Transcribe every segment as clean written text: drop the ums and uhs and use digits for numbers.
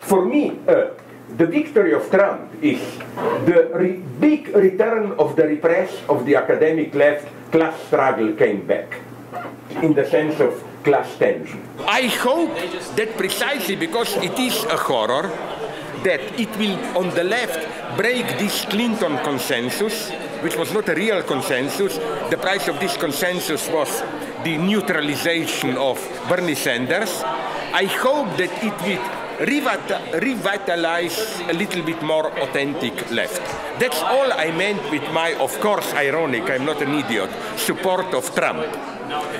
For me, the victory of Trump is the big return of the repress of the academic left. Class struggle came back, in the sense of class tension. I hope that precisely because it is a horror, that it will, on the left, break this Clinton consensus, which was not a real consensus. The price of this consensus was the neutralization of Bernie Sanders. I hope that it will revitalize a little bit more authentic left. That's all I meant with my, of course, ironic, I'm not an idiot, support of Trump.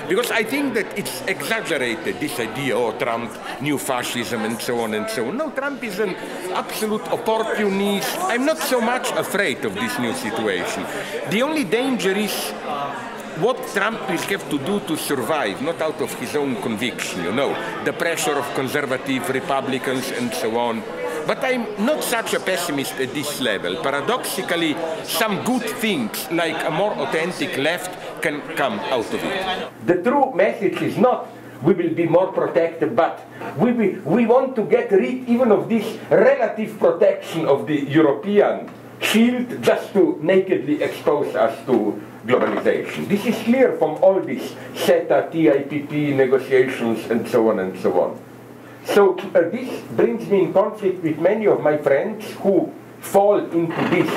Because I think that it's exaggerated, this idea, oh, Trump, new fascism, and so on and so on. No, Trump is an absolute opportunist. I'm not so much afraid of this new situation. The only danger is what Trump will have to do to survive, not out of his own conviction, you know, the pressure of conservative Republicans and so on. But I'm not such a pessimist at this level. Paradoxically, some good things, like a more authentic left, can come out of it. The true message is not we will be more protected, but we want to get rid even of this relative protection of the European shield just to nakedly expose us to globalization. This is clear from all these CETA, TIPP negotiations and so on and so on. So this brings me in conflict with many of my friends who fall into this.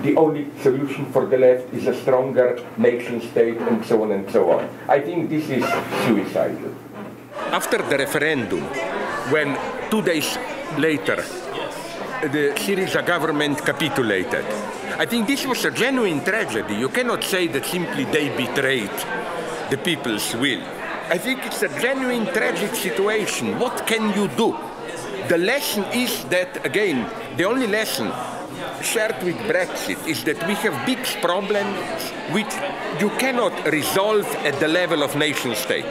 The only solution for the left is a stronger nation state and so on and so on. I think this is suicidal. After the referendum, when 2 days later the Syriza government capitulated, I think this was a genuine tragedy. You cannot say that simply they betrayed the people's will. I think it's a genuine tragic situation. What can you do? The lesson is that, again, the only lesson shared with Brexit is that we have big problems which you cannot resolve at the level of nation state.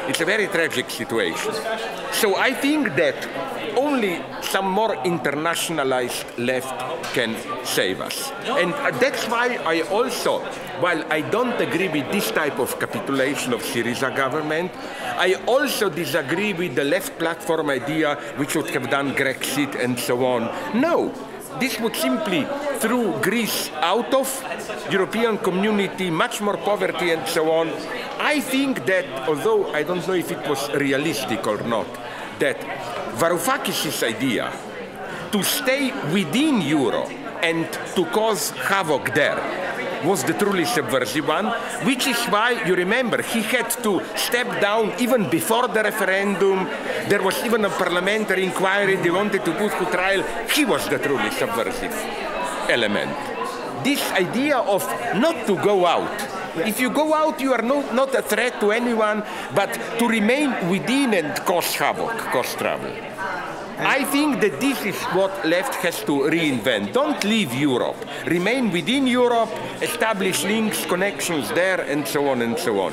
It's a very tragic situation. So I think that only some more internationalized left can save us. And that's why I also, while I don't agree with this type of capitulation of Syriza government, I also disagree with the left platform idea which would have done Grexit and so on. No, this would simply throw Greece out of European community, much more poverty and so on. I think that, although I don't know if it was realistic or not, that Varoufakis' idea to stay within Euro and to cause havoc there was the truly subversive one, which is why, you remember, he had to step down even before the referendum. There was even a parliamentary inquiry, they wanted to put to trial. He was the truly subversive element. This idea of not to go out. If you go out, you are not a threat to anyone, but to remain within and cause havoc, cause trouble. I think that this is what left has to reinvent. Don't leave Europe. Remain within Europe, establish links, connections there, and so on and so on.